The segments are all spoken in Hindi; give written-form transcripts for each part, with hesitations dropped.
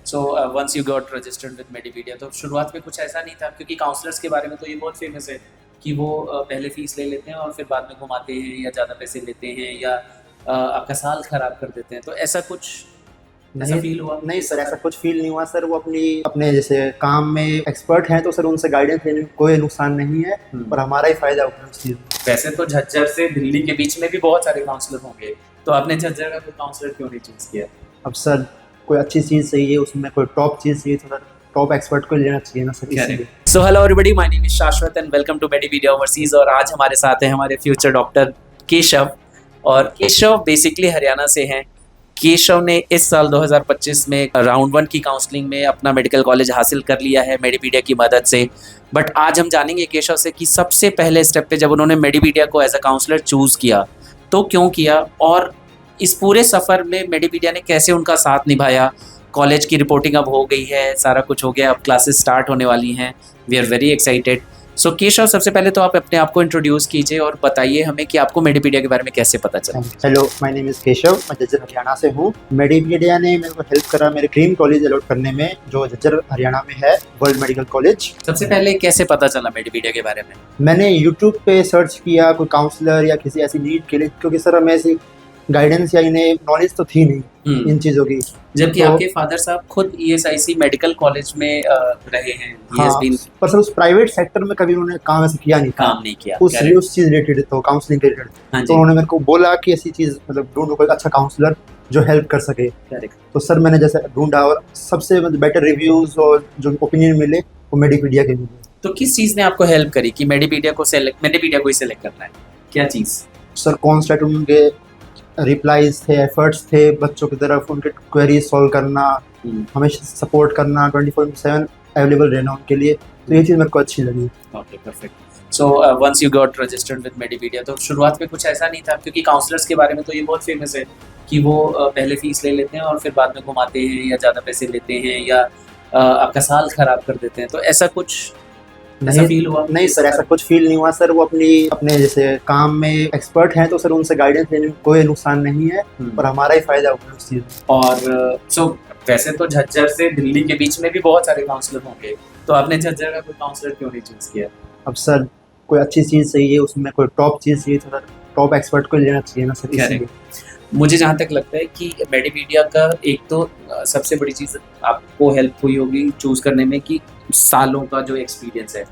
So once you got registered with Medipedia, तो शुरुआत में कुछ ऐसा नहीं था, क्योंकि काउंसलर्स के बारे में तो ये बहुत फेमस है कि वो पहले फीस ले लेते हैं और फिर बाद में घुमाते हैं या ज़्यादा पैसे लेते हैं या आपका साल खराब कर देते हैं। तो ऐसा कुछ ऐसा नहीं फील हुआ? नहीं सर, ऐसा कुछ फील नहीं हुआ सर। वो अपने जैसे काम में एक्सपर्ट हैं तो सर उनसे गाइडेंस लेने में कोई नुकसान नहीं है और हमारा ही फायदा होगा उस चीज़ में। वैसे तो झज्जर से दिल्ली के बीच में भी बहुत सारे काउंसलर होंगे, तो आपने झज्जर का कोई काउंसलर क्यों नहीं चूज किया? अब सर कोई अच्छी चीज़ चाहिए, उसमें कोई टॉप चीज़ चाहिए तो सर टॉप एक्सपर्ट को लेना चाहिए ना सर, इसलिए। So hello everybody, my name is शाश्वत एंड वेलकम टू मेडिपीडिया ओवरसीज। और आज हमारे साथ हैं हमारे फ्यूचर डॉक्टर केशव। और केशव बेसिकली हरियाणा से हैं। केशव ने इस साल 2025 में राउंड 1 की काउंसलिंग में अपना मेडिकल कॉलेज हासिल कर लिया है मेडिपीडिया की मदद से। बट आज हम जानेंगे केशव से कि सबसे पहले स्टेप पे जब उन्होंने मेडिपीडिया को एज अ काउंसलर चूज़ किया तो क्यों किया, और इस पूरे सफ़र में मेडिपीडिया ने कैसे उनका साथ निभाया। कॉलेज की रिपोर्टिंग अब हो गई है, सारा कुछ हो गया, अब क्लासेस स्टार्ट होने वाली हैं। We are very excited. So Keshav, सबसे पहले तो आप अपने आप को इंट्रोड्यूस कीजिए और बताइए हमें कि आपको मेडिपीडिया के बारे में कैसे पता चला। Hello, my name is Keshav, मैं झज्जर हरियाणा से हूँ। मेडिपीडिया ने मेरे को हेल्प करा मेरे ड्रीम कॉलेज अलॉट करने में, जो झज्जर हरियाणा में है, वर्ल्ड मेडिकल कॉलेज। सबसे पहले कैसे पता चला मेडिपीडिया के बारे में? मैंने यूट्यूब पे सर्च किया कोई काउंसलर या किसी ऐसी नीड के लिए, क्योंकि सर हमें ऐसी गाइडेंस या इन्हें नॉलेज तो थी नहीं इन चीज़ों की। जबकि तो आपके फादर साहब खुद ईएसआईसी मेडिकल कॉलेज में रहे हैं। हाँ, पर सर उस प्राइवेट सेक्टर में कभी उन्होंने काम ऐसे किया नहीं था, काम नहीं किया उस चीज़ रिलेटेड, तो काउंसलिंग के रिलेटेड। तो उन्होंने मेरे को बोला कि ऐसी चीज़ मतलब ढूंढो कोई अच्छा काउंसलर जो हेल्प कर सके। तो सर मैंने जैसे ढूंढा और सबसे मतलब बेटर रिव्यूज़ और जो ओपिनियन मिले वो मेडिपीडिया के मिले। तो किस चीज़ ने आपको हेल्प करी कि मेडिपीडिया को ही सिलेक्ट करना है? क्या चीज़? सर कॉन्स्टेंट उनके रिप्लाईज थे, एफर्ट्स थे बच्चों की तरफ, उनके क्वेरीज सॉल्व करना, हमेशा सपोर्ट करना, 24/7 अवेलेबल रहना उनके लिए। तो ये चीज़ मेरे को अच्छी लगी। Okay, perfect. So once you got registered with Medipedia, तो शुरुआत में कुछ ऐसा नहीं था, क्योंकि काउंसलर्स के बारे में तो ये बहुत फेमस है कि वो पहले फीस ले लेते हैं और फिर बाद में घुमाते हैं या ज़्यादा पैसे लेते हैं या आपका साल खराब कर देते हैं। तो ऐसा कुछ ऐसा फील हुआ? नहीं सर, ऐसा कुछ फील नहीं हुआ सर। वो अपने जैसे काम में एक्सपर्ट हैं तो सर उनसे गाइडेंस लेने में कोई नुकसान नहीं है और हमारा ही फायदा होगा उस चीज़ में। और सो वैसे तो झज्जर से दिल्ली के बीच में भी बहुत सारे काउंसलर होंगे, तो आपने झज्जर का कोई काउंसलर क्यों नहीं चूज किया? अब सर कोई अच्छी चीज़ चाहिए, उसमें कोई टॉप चीज़ चाहिए तो सर टॉप एक्सपर्ट को लेना चाहिए ना सर, इसलिए। मुझे जहाँ तक लगता है कि मेडिपीडिया का एक तो सबसे बड़ी चीज़ आपको हेल्प हुई होगी चूज़ करने में कि सालों का जो एक्सपीरियंस है,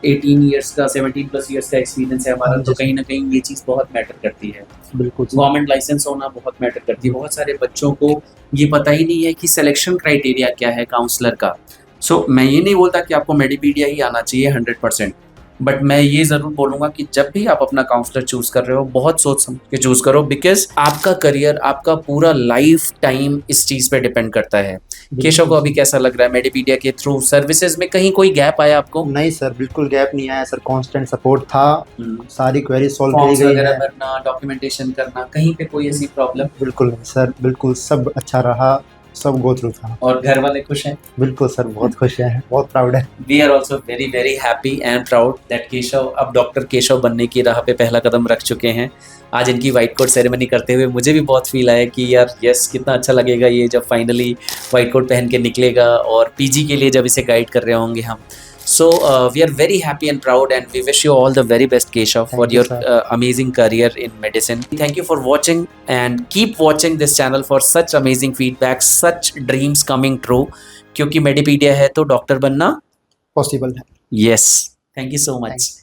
18 ईयर्स का, 17+ ईयर्स का एक्सपीरियंस है हमारा, तो कहीं ना कहीं ये चीज़ बहुत मैटर करती है। बिल्कुल, गवर्नमेंट लाइसेंस होना बहुत मैटर करती है। बहुत सारे बच्चों को ये पता ही नहीं है कि सिलेक्शन क्राइटेरिया क्या है काउंसलर का। सो मैं ये नहीं बोलता कि आपको मेडिपीडिया ही आना चाहिए 100%, बट मैं ये ज़रूर बोलूँगा कि जब भी आप अपना काउंसलर चूज़ कर रहे हो, बहुत सोच समझ के चूज़ करो, बिकॉज आपका करियर, आपका पूरा लाइफ टाइम इस चीज़ पे डिपेंड करता है। केशव को अभी कैसा लग रहा है मेडिपीडिया के थ्रू सर्विसेज में? कहीं कोई गैप आया आपको? नहीं सर, बिल्कुल गैप नहीं आया सर। कांस्टेंट सपोर्ट था, सारी क्वेरी सॉल्व की फॉर्म्स गई वगैरह है। भरना, डॉक्यूमेंटेशन करना, कहीं पे कोई ऐसी प्रॉब्लम? बिल्कुल नहीं सर, बिल्कुल सब अच्छा रहा, सब गो थ्रू था। और घर वाले खुश हैं? बिल्कुल सर, बहुत खुश हैं, बहुत प्राउड है। We are also very very happy and proud that Keshav अब डॉक्टर केशव बनने की राह पे पहला कदम रख चुके हैं। आज इनकी वाइट कोट सेरेमनी करते हुए मुझे भी बहुत फील आया कि यार यस, कितना अच्छा लगेगा ये जब फाइनली वाइट कोट पहन के निकलेगा और पीजी के लिए जब इसे गाइड कर रहे होंगे हम। So we are very happy and proud, and we wish you all the very best, Keshav, for your amazing career in medicine. Thank you for watching, and keep watching this channel for such amazing feedback, such dreams coming true. क्योंकि मेडिपीडिया है तो डॉक्टर बनना पॉसिबल है। Yes. Thank you so much.